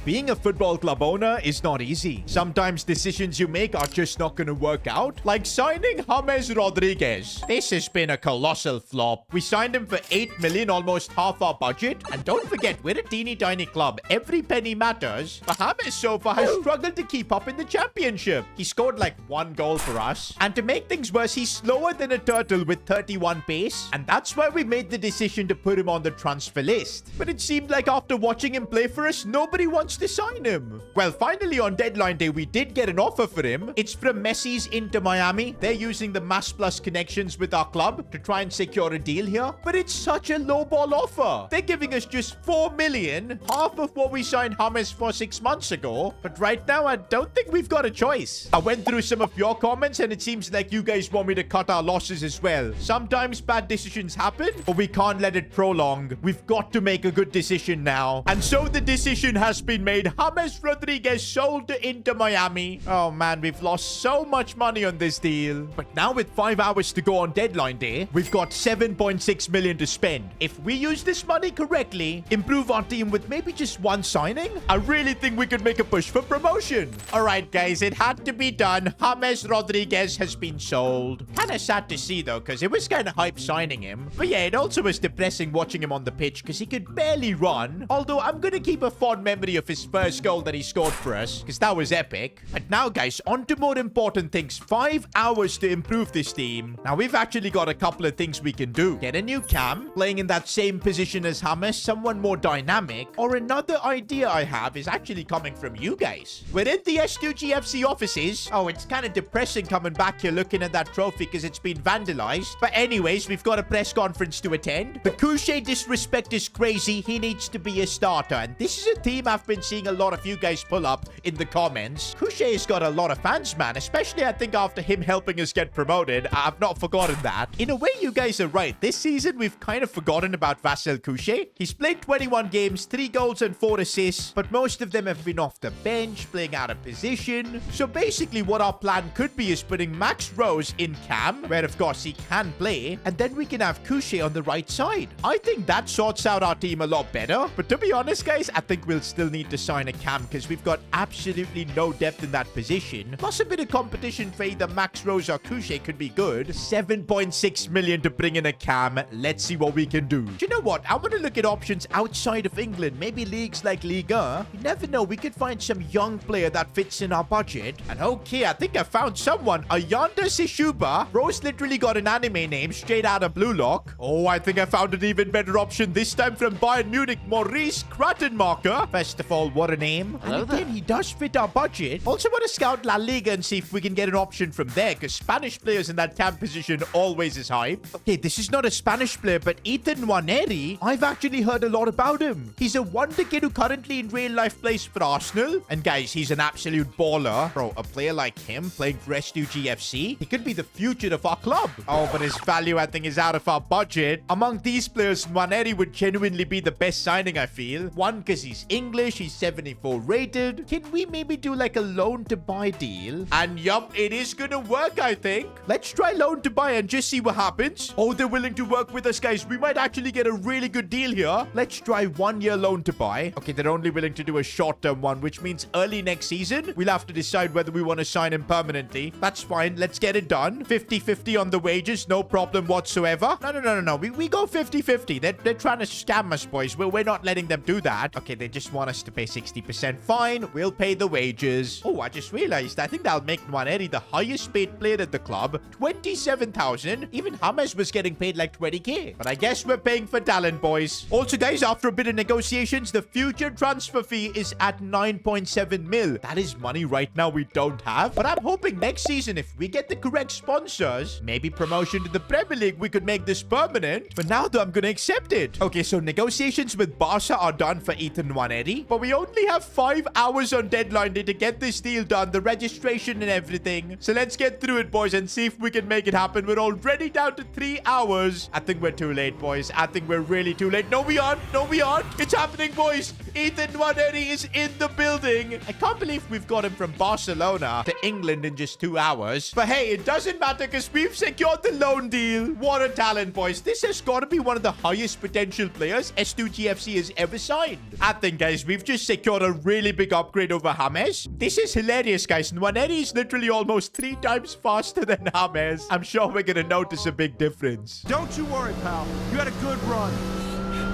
Being a football club owner is not easy. Sometimes decisions you make are just not going to work out. Like signing James Rodriguez. This has been a colossal flop. We signed him for 8 million, almost half our budget. And don't forget, we're a teeny tiny club. Every penny matters. But James so far has struggled to keep up in the championship. He scored like 1 goal for us. And to make things worse, he's slower than a turtle with 31 pace. And that's why we made the decision to put him on the transfer list. But it seemed like after watching him play for us, nobody wants to sign him. Well, finally on deadline day, we did get an offer for him. It's from Messi's Inter Miami. They're using the Mass Plus connections with our club to try and secure a deal here. But it's such a lowball offer. They're giving us just 4 million, half of what we signed James for 6 months ago. But right now, I don't think we've got a choice. I went through some of your comments and it seems like you guys want me to cut our losses as well. Sometimes bad decisions happen, but we can't let it prolong. We've got to make a good decision now. And so the decision has been made. James Rodriguez sold to Inter Miami. Oh man, we've lost so much money on this deal. But now with 5 hours to go on deadline day, we've got 7.6 million to spend. If we use this money correctly, improve our team with maybe just 1 signing, I really think we could make a push for promotion. All right, guys, it had to be done. James Rodriguez has been sold. Kind of sad to see though, because it was kind of hype signing him. But yeah, it also was depressing watching him on the pitch because he could barely run. Although I'm going to keep a fond memory of his first goal that he scored for us because that was epic. But now, guys, on to more important things. 5 hours to improve this team. Now, we've actually got a couple of things we can do. Get a new cam, playing in that same position as James, someone more dynamic. Or another idea I have is actually coming from you guys. We're in the S2GFC offices. Oh, it's kind of depressing coming back here looking at that trophy because it's been vandalized. But anyways, we've got a press conference to attend. The Couché disrespect is crazy. He needs to be a starter. And this is a team I've been seeing a lot of you guys pull up in the comments. Couché has got a lot of fans, man. Especially, I think, after him helping us get promoted. I've not forgotten that. In a way, you guys are right. This season, we've kind of forgotten about Vassel Couché. He's played 21 games, 3 goals and 4 assists. But most of them have been off the bench, playing out of position. So basically, what our plan could be is putting Max Rose in cam, where of course he can play. And then we can have Couché on the right side. I think that sorts out our team a lot better. But to be honest, guys, I think we'll still need to sign a cam because we've got absolutely no depth in that position. Plus a bit of competition for either Max Rose or Couché could be good. 7.6 million to bring in a cam. Let's see what we can do. Do you know what? I'm going to look at options outside of England. Maybe leagues like Liga. You never know. We could find some young player that fits in our budget. And okay, I think I found someone. Ayanda Sishuba. Bro's literally got an anime name straight out of Blue Lock. Oh, I think I found an even better option. This time from Bayern Munich, Maurice Kratenmacher. First of all, what a name. Hello and again, there. he does fit our budget. Also want to scout La Liga and see if we can get an option from there, because Spanish players in that cam position always is hype. Okay, this is not a Spanish player, but Ethan Nwaneri, I've actually heard a lot about him. He's a wonder kid who currently in real life plays for Arsenal. And guys, he's an absolute baller. Bro, a player like him playing for S2GFC, he could be the future of our club. Oh, but his value, I think, is out of our budget. Among these players, Nwaneri would genuinely be the best signing, I feel. One, because he's English, he's 74 rated. Can we maybe do like a loan to buy deal? And yup, it is gonna work, I think. Let's try loan to buy and just see what happens. Oh, they're willing to work with us, guys. We might actually get a really good deal here. Let's try 1 year loan to buy. Okay, they're only willing to do a short-term one, which means early next season, we'll have to decide whether we want to sign him permanently. That's fine. Let's get it done. 50-50 on the wages. No problem whatsoever. No. We go 50-50. They're trying to scam us, boys. We're not letting them do that. Okay, they just want us to pay 60%. Fine. We'll pay the wages. Oh, I just realized. I think that'll make Nwaneri the highest paid player at the club. 27,000. Even James was getting paid like 20k. But I guess we're paying for talent, boys. Also, guys, after a bit of negotiations, the future transfer fee is at 9.7 mil. That is money right now we don't have. But I'm hoping next season, if we get the correct sponsors, maybe promotion to the Premier League, we could make this permanent. But now, though, I'm going to accept it. Okay, so negotiations with Barca are done for Ethan Nwaneri. But we only have 5 hours on deadline day to get this deal done, the registration and everything. So let's get through it, boys, and see if we can make it happen. We're already down to 3 hours. I think we're too late, boys. I think we're really too late. No, we aren't. No, we aren't. It's happening, boys. Ethan Nwaneri is in the building. I can't believe we've got him from Barcelona to England in just 2 hours. But hey, it doesn't matter because we've secured the loan deal. What a talent, boys. This has got to be one of the highest potential players S2GFC has ever signed. I think, guys, we've just secured a really big upgrade over James. This is hilarious, guys. Nwaneri is literally almost 3 times faster than James. I'm sure we're going to notice a big difference. Don't you worry, pal. You had a good run.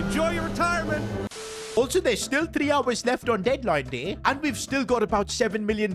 Enjoy your retirement. Also, there's still 3 hours left on deadline day, and we've still got about £7 million.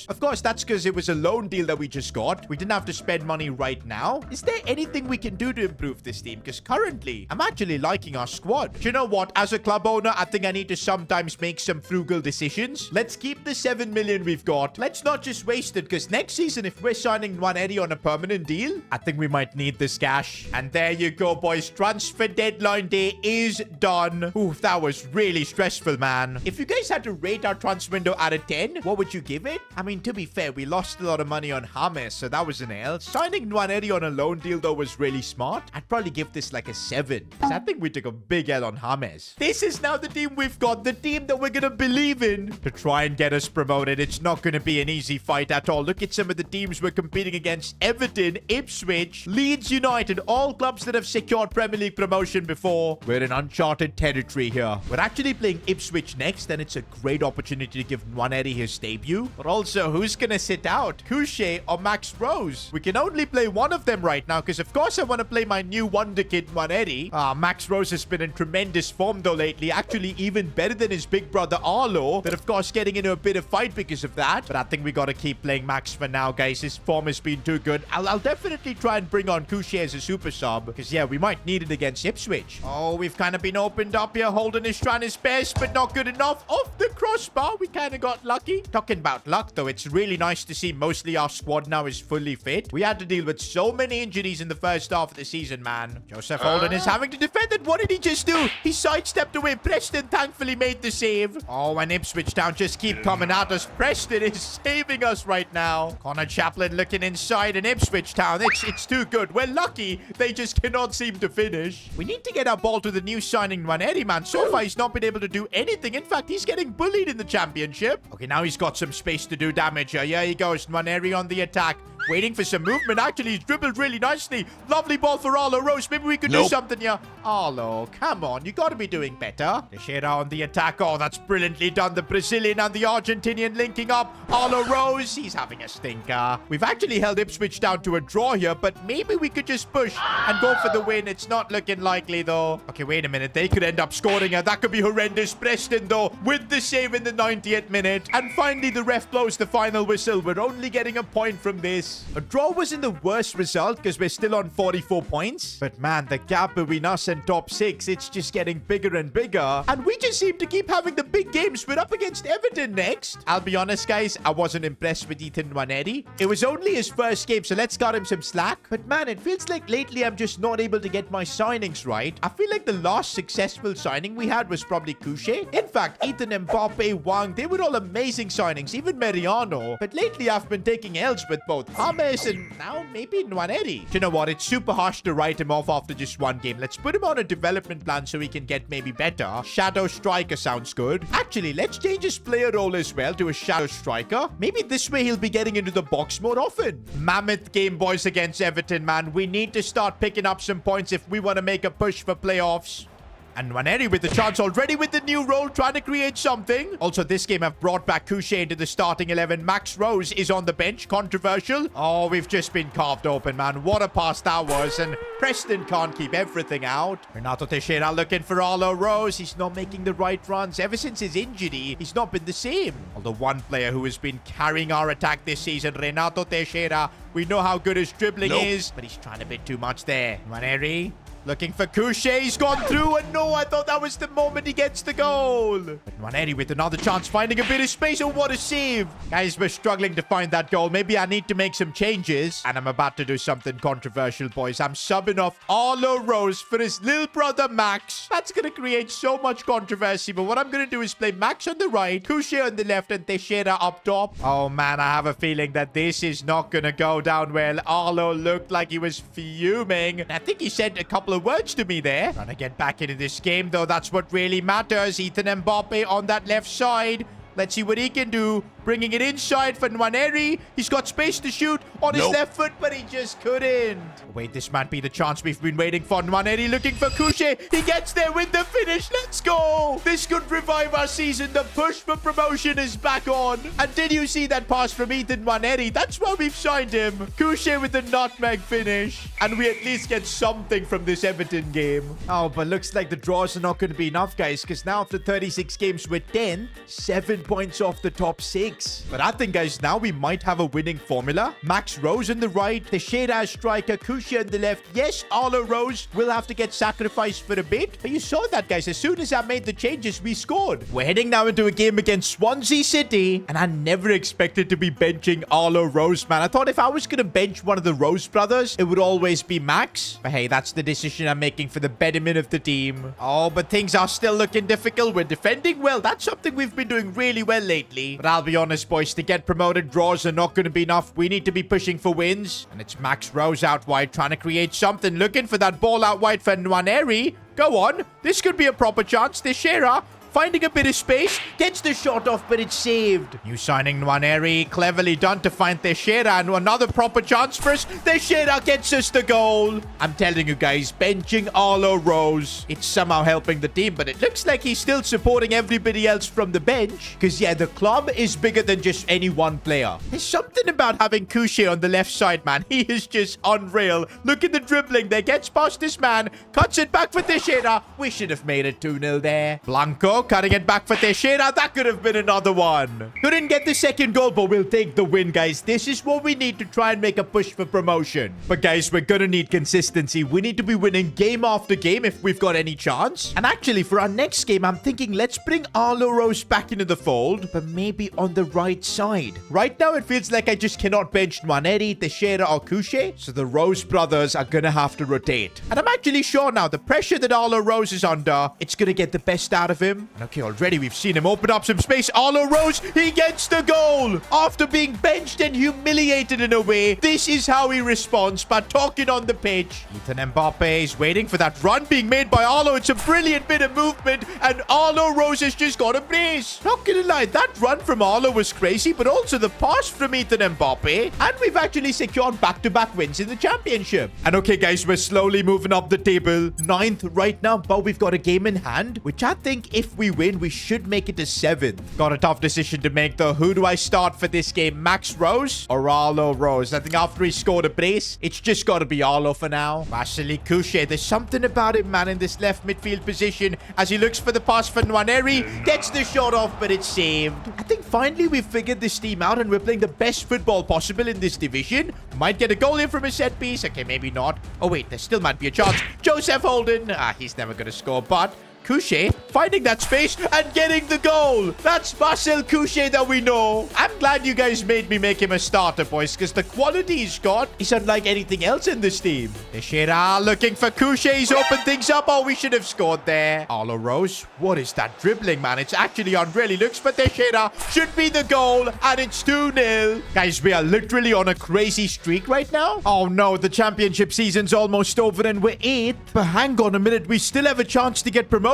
Of course, that's because it was a loan deal that we just got. We didn't have to spend money right now. Is there anything we can do to improve this team? Because currently, I'm actually liking our squad. Do you know what? As a club owner, I think I need to sometimes make some frugal decisions. Let's keep the 7 million we've got. Let's not just waste it, because next season, if we're signing Nwaneri on a permanent deal, I think we might need this cash. And there you go, boys. Transfer deadline day is done. Ooh, that was really stressful, man. If you guys had to rate our transfer window out of 10, what would you give it? I mean, to be fair, we lost a lot of money on James, so that was an L. Signing Nwaneri on a loan deal, though, was really smart. I'd probably give this like a 7, because I think we took a big L on James. This is now the team we've got, the team that we're gonna believe in to try and get us promoted. It's not gonna be an easy fight at all. Look at some of the teams we're competing against. Everton, Ipswich, Leeds United, all clubs that have secured Premier League promotion before. We're in uncharted territory here. We're actually playing Ipswich next, and it's a great opportunity to give Nwaneri his debut. But also, who's gonna sit out? Couché or Max Rose? We can only play one of them right now, because of course I want to play my new wonder kid Nwaneri. Max Rose has been in tremendous form though lately, actually even better than his big brother Arlo, but of course getting into a bit of fight because of that. But I think we gotta keep playing Max for now, guys. His form has been too good. I'll definitely try and bring on Couché as a super sub, because yeah, we might need it against Ipswich. Oh, we've kind of been opened up here. Holden is trying his best, but not good enough. Off the crossbar, we kind of got lucky. Talking about luck, though, it's really nice to see mostly our squad now is fully fit. We had to deal with so many injuries in the first half of the season, man. Joseph Holden is having to defend it. What did he just do? He sidestepped away. Preston thankfully made the save. Oh, and Ipswich Town just keep coming at us. Preston is saving us right now. Connor Chaplin looking inside, and Ipswich Town, it's too good. We're lucky. They just cannot seem to finish. We need to get our ball to the new signing Nwaneri, man. So far, he's not been able to do anything. In fact, he's getting bullied in the championship. Okay, now he's got some space to do damage here. Here he goes. Nwaneri on the attack. Waiting for some movement. Actually, he's dribbled really nicely. Lovely ball for Arlo Rose. Maybe we could do something here. Arlo, come on. You got to be doing better. Teixeira on the attack. Oh, that's brilliantly done. The Brazilian and the Argentinian linking up. Arlo Rose, he's having a stinker. We've actually held Ipswich down to a draw here, but maybe we could just push and go for the win. It's not looking likely, though. Okay, wait a minute. They could end up scoring here. That could be horrendous. Preston, though, with the save in the 90th minute. And finally, the ref blows the final whistle. We're only getting a point from this. A draw wasn't the worst result because we're still on 44 points. But man, the gap between us and top 6, it's just getting bigger and bigger. And we just seem to keep having the big games. We're up against Everton next. I'll be honest, guys, I wasn't impressed with Ethan Nwaneri. It was only his first game, so let's cut him some slack. But man, it feels like lately I'm just not able to get my signings right. I feel like the last successful signing we had was probably Couché. In fact, Ethan, Mbappe, Wang, they were all amazing signings, even Mariano. But lately I've been taking L's with both James and now maybe Nwaneri. You know what? It's super harsh to write him off after just one game. Let's put him on a development plan so he can get maybe better. Shadow striker sounds good. Actually, let's change his player role as well to a shadow striker. Maybe this way he'll be getting into the box more often. Mammoth game, boys, against Everton, man. We need to start picking up some points if we want to make a push for playoffs. And Nwaneri with the chance already with the new role, trying to create something. Also, this game have brought back Couché into the starting 11. Max Rose is on the bench. Controversial. Oh, we've just been carved open, man. What a pass that was. And Preston can't keep everything out. Renato Teixeira looking for Arlo Rose. He's not making the right runs. Ever since his injury, he's not been the same. Although one player who has been carrying our attack this season, Renato Teixeira, we know how good his dribbling is, but he's trying a bit too much there. Nwaneri looking for Couché. He's gone through, and no, I thought that was the moment he gets the goal. But Nwaneri with another chance, finding a bit of space. Oh, what a save. Guys, we're struggling to find that goal. Maybe I need to make some changes. And I'm about to do something controversial, boys. I'm subbing off Arlo Rose for his little brother, Max. That's going to create so much controversy. But what I'm going to do is play Max on the right, Couché on the left, and Teixeira up top. Oh, man, I have a feeling that this is not going to go down well. Arlo looked like he was fuming. I think he sent a couple couple of words to me there. Trying to get back into this game, though. That's what really matters. Ethan Mbappe on that left side. Let's see what he can do. Bringing it inside for Nwaneri. He's got space to shoot on his left foot, but he just couldn't. Wait, this might be the chance we've been waiting for. Nwaneri looking for Kushe. He gets there with the finish. Let's go. This could revive our season. The push for promotion is back on. And did you see that pass from Ethan Nwaneri? That's why we've signed him. Kushe with the nutmeg finish. And we at least get something from this Everton game. Oh, but looks like the draws are not going to be enough, guys, because now after 36 games, we're 10, 7 points off the top 6. But I think, guys, now we might have a winning formula. Max Rose on the right, Teixeira as striker, Kushe on the left. Yes, Arlo Rose will have to get sacrificed for a bit. But you saw that, guys. As soon as I made the changes, we scored. We're heading now into a game against Swansea City. And I never expected to be benching Arlo Rose, man. I thought if I was going to bench one of the Rose brothers, it would always be Max. But hey, that's the decision I'm making for the betterment of the team. Oh, but things are still looking difficult. We're defending well. That's something we've been doing really well lately. But I'll be honest, boys, to get promoted, draws are not going to be enough. We need to be pushing for wins. And it's Max Rose out wide trying to create something. Looking for that ball out wide for Nwaneri. Go on. This could be a proper chance. Teixeira finding a bit of space, gets the shot off, but it's saved. New signing Nwaneri, cleverly done to find Teixeira, and another proper chance for us. Teixeira gets us the goal. I'm telling you guys, benching Arlo Rose, it's somehow helping the team, but it looks like he's still supporting everybody else from the bench, because yeah, the club is bigger than just any one player. There's something about having Kushe on the left side, man. He is just unreal. Look at the dribbling there, gets past this man, cuts it back for Teixeira. We should have made it 2-0 there. Blanco cutting it back for Teixeira. That could have been another one. Couldn't get the second goal, but we'll take the win, guys. This is what we need to try and make a push for promotion. But guys, we're gonna need consistency. We need to be winning game after game if we've got any chance. And actually, for our next game, I'm thinking let's bring Arlo Rose back into the fold, but maybe on the right side. Right now, it feels like I just cannot bench Nwaneri, Teixeira, or Kushe, so the Rose brothers are gonna have to rotate. And I'm actually sure now, the pressure that Arlo Rose is under, it's gonna get the best out of him. Okay, already we've seen him open up some space. Arlo Rose, he gets the goal. After being benched and humiliated in a way, this is how he responds by talking on the pitch. Ethan Mbappe is waiting for that run being made by Arlo. It's a brilliant bit of movement, and Arlo Rose has just got a brace. Not gonna lie, that run from Arlo was crazy, but also the pass from Ethan Mbappe. And we've actually secured back-to-back wins in the championship. And okay, guys, we're slowly moving up the table. 9th right now, but we've got a game in hand, which I think if we win, we should make it to 7th. Got a tough decision to make, though. Who do I start for this game? Max Rose or Arlo Rose? I think after he scored a brace, it's just got to be Arlo for now. Vasily Kushe, there's something about him, man, in this left midfield position as he looks for the pass for Nwaneri. Gets the shot off, but it's saved. I think finally we've figured this team out and we're playing the best football possible in this division. Might get a goal here from a set piece. Okay, maybe not. Oh, wait, there still might be a chance. Joseph Holden. He's never going to score, but Kushe finding that space and getting the goal. That's Marcel Kushe that we know. I'm glad you guys made me make him a starter, boys, because the quality he's got is unlike anything else in this team. Teixeira looking for Kushe. He's opened things up. Oh, we should have scored there. Arlo Rose. What is that dribbling, man? It's actually unreal. He looks for Teixeira. Should be the goal, and it's 2-0. Guys, we are literally on a crazy streak right now. Oh, no. The championship season's almost over, and we're 8th. But hang on a minute. We still have a chance to get promoted.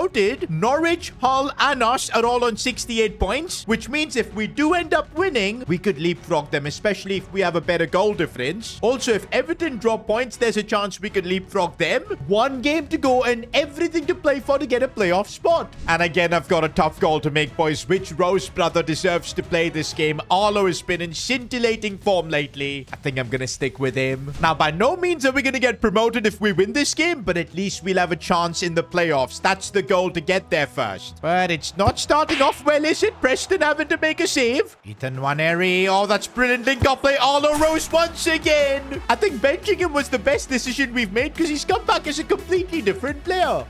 Norwich, Hull, and us are all on 68 points, which means if we do end up winning, we could leapfrog them, especially if we have a better goal difference. Also, if Everton drop points, there's a chance we could leapfrog them. 1 game to go and everything to play for to get a playoff spot. And again, I've got a tough goal to make, boys. Which Rose brother deserves to play this game? Arlo has been in scintillating form lately. I think I'm going to stick with him. Now, by no means are we going to get promoted if we win this game, but at least we'll have a chance in the playoffs. That's the goal to get there first. But it's not starting off well, is it? Preston having to make a save. Ethan Nwaneri. Oh, that's brilliant link-up play. Arlo Rose once again. I think benching him was the best decision we've made because he's come back as a completely different player.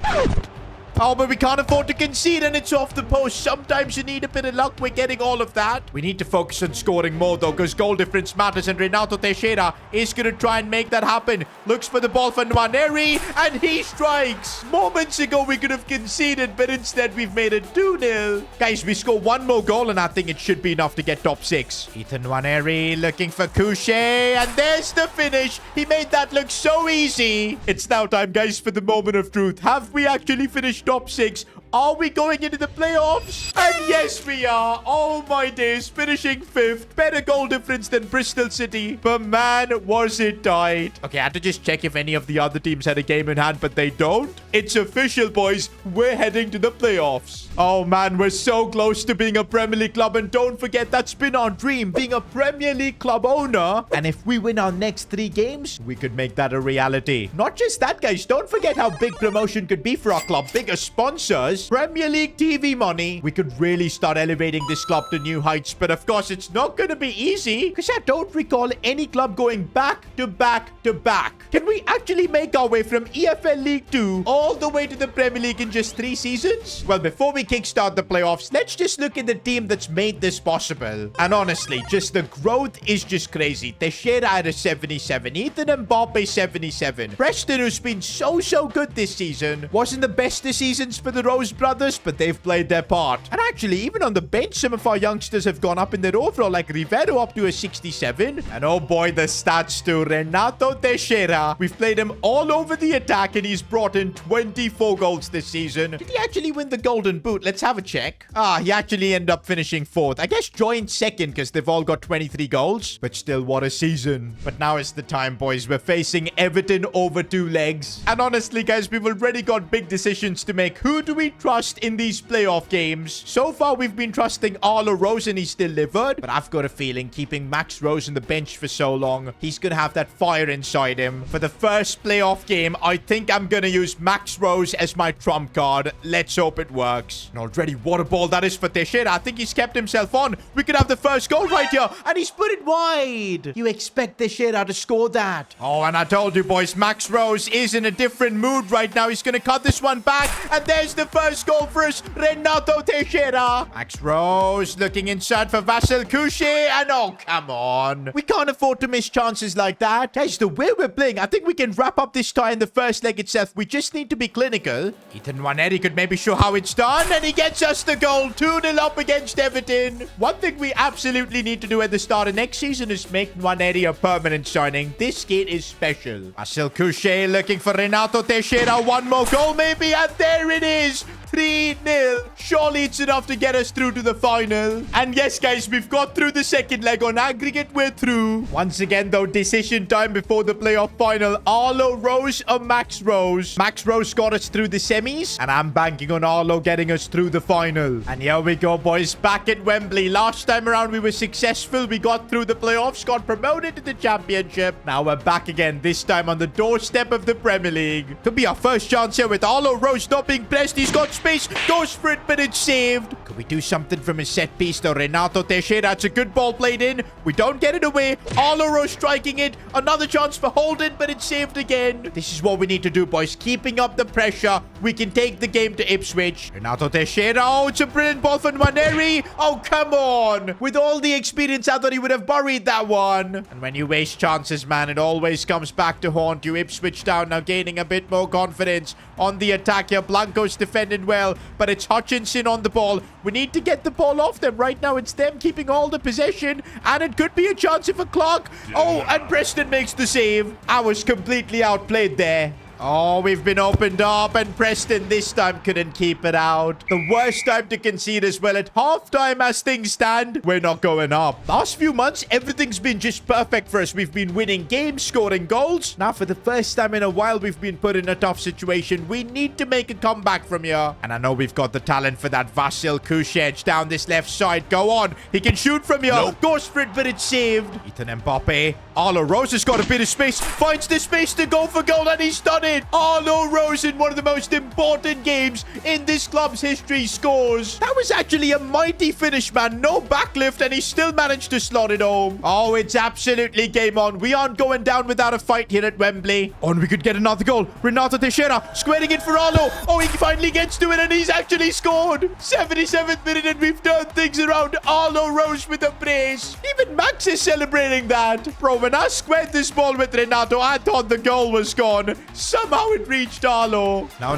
Oh, but we can't afford to concede, and it's off the post. Sometimes you need a bit of luck. We're getting all of that. We need to focus on scoring more, though, because goal difference matters, and Renato Teixeira is going to try and make that happen. Looks for the ball for Nwaneri, and he strikes. Moments ago, we could have conceded, but instead we've made it 2-0. Guys, we score one more goal, and I think it should be enough to get top 6. Ethan Nwaneri looking for Couche, and there's the finish. He made that look so easy. It's now time, guys, for the moment of truth. Have we actually finished top 6? Are we going into the playoffs? And yes, we are. Oh my days, finishing 5th. Better goal difference than Bristol City. But man, was it tight. Okay, I had to just check if any of the other teams had a game in hand, but they don't. It's official, boys. We're heading to the playoffs. Oh man, we're so close to being a Premier League club. And don't forget, that's been our dream, being a Premier League club owner. And if we win our next 3 games, we could make that a reality. Not just that, guys. Don't forget how big promotion could be for our club. Bigger sponsors, Premier League TV money. We could really start elevating this club to new heights. But of course, it's not going to be easy, because I don't recall any club going back to back to back. Can we actually make our way from EFL League 2 all the way to the Premier League in just 3 seasons? Well, before we kickstart the playoffs, let's just look at the team that's made this possible. And honestly, just the growth is just crazy. Teixeira at a 77. Ethan Mbappe 77. Preston, who's been so good this season, wasn't the best this seasons for the Rose brothers, but they've played their part. And actually, even on the bench, some of our youngsters have gone up in their overall, like Rivero up to a 67. And oh boy, the stats too. Renato Teixeira. We've played him all over the attack, and he's brought in 24 goals this season. Did he actually win the Golden Boot? Let's have a check. He actually ended up finishing 4th. I guess joined 2nd because they've all got 23 goals. But still, what a season. But now is the time, boys. We're facing Everton over 2 legs. And honestly, guys, we've already got big decisions to make. Who do we trust in these playoff games? So far, we've been trusting Arlo Rose, and he's delivered. But I've got a feeling keeping Max Rose on the bench for so long, he's going to have that fire inside him. For the first playoff game, I think I'm going to use Max Rose as my trump card. Let's hope it works. And already, what a ball that is for Teixeira. I think he's kept himself on. We could have the first goal right here. And he's put it wide. You expect Teixeira to score that. Oh, and I told you, boys, Max Rose is in a different mood right now. He's going to cut this one back. And there's the first goal for us, Renato Teixeira. Max Rose looking inside for Vasil Couche. And oh, come on. We can't afford to miss chances like that. Guys, the way we're playing, I think we can wrap up this tie in the first leg itself. We just need to be clinical. Ethan Nwaneri could maybe show how it's done. And he gets us the goal. 2-0 up against Everton. One thing we absolutely need to do at the start of next season is make Nwaneri a permanent signing. This kid is special. Vasil Couche looking for Renato Teixeira. One more goal maybe. And there it is. 3-0. Surely it's enough to get us through to the final. And yes, guys, we've got through the second leg. On aggregate, we're through. Once again, though, decision time before the playoff final. Arlo Rose or Max Rose? Max Rose got us through the semis, and I'm banking on Arlo getting us through the final. And here we go, boys. Back at Wembley. Last time around, we were successful. We got through the playoffs, got promoted to the championship. Now we're back again, this time on the doorstep of the Premier League. Could be our first chance here with Arlo Rose not being pressed. He's got space, goes for it, but it's saved. Could we do something from his set piece though? Renato Teixeira, it's a good ball played in. We don't get it away. Arlo Rose striking it. Another chance for Holden, but it's saved again. This is what we need to do, boys. Keeping up the pressure. We can take the game to Ipswich. Renato Teixeira. Oh, it's a brilliant ball for Nwaneri. Oh, come on. With all the experience, I thought he would have buried that one. And when you waste chances, man, it always comes back to haunt you. Ipswich Town now gaining a bit more confidence on the attack here. Blanco's defended well, but it's Hutchinson on the ball. We need to get the ball off them. Right now, it's them keeping all the possession, and it could be a chance if a Clark. Oh, and Preston makes the save. I was completely outplayed there. Oh, we've been opened up, and Preston this time couldn't keep it out. The worst time to concede as well. At halftime, as things stand, we're not going up. Last few months, everything's been just perfect for us. We've been winning games, scoring goals. Now, for the first time in a while, we've been put in a tough situation. We need to make a comeback from here. And I know we've got the talent for that. Vasil Couche down this left side. Go on. He can shoot from here. Nope. Goes for it, but it's saved. Ethan Mbappe. Arlo Rose has got a bit of space. Finds the space to go for goal, and he's done it. it. Arlo Rose in one of the most important games in this club's history scores. That was actually a mighty finish, man. No backlift, and he still managed to slot it home. Oh, it's absolutely game on. We aren't going down without a fight here at Wembley. Oh, and we could get another goal. Renato Teixeira squaring it for Arlo. Oh, he finally gets to it, and he's actually scored. 77th minute, and we've turned things around. Arlo Rose with a brace. Even Max is celebrating that. Bro, when I squared this ball with Renato, I thought the goal was gone. Somehow it reached Arlo. No.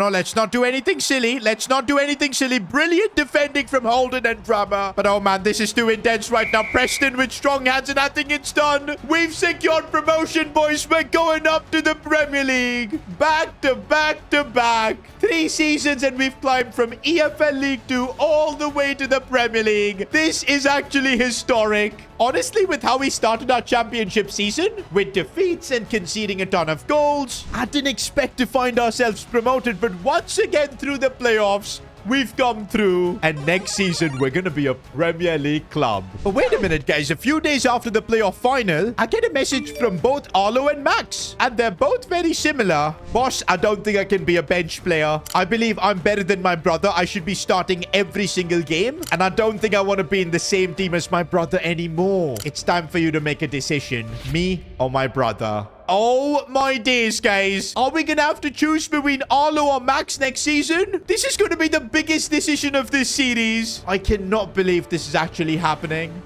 Let's not do anything silly. Let's not do anything silly. Brilliant defending from Holden and Drummer. But oh man, this is too intense right now. Preston with strong hands, and I think it's done. We've secured promotion, boys. We're going up to the Premier League. Back to back to back. 3 seasons, and we've climbed from EFL League 2 all the way to the Premier League. This is actually historic. Honestly, with how we started our championship season, with defeats and conceding a ton of goals, I didn't expect to find ourselves promoted, but once again through the playoffs, we've come through, and next season we're gonna be a Premier League club. But wait a minute, guys. A few days after the playoff final, I get a message from both Arlo and Max, and they're both very similar. Boss, I don't think I can be a bench player. I believe I'm better than my brother. I should be starting every single game, and I don't think I want to be in the same team as my brother anymore. It's time for you to make a decision. Me or my brother? Oh my days, guys. Are we gonna have to choose between Arlo or Max next season? This is gonna be the biggest decision of this series. I cannot believe this is actually happening.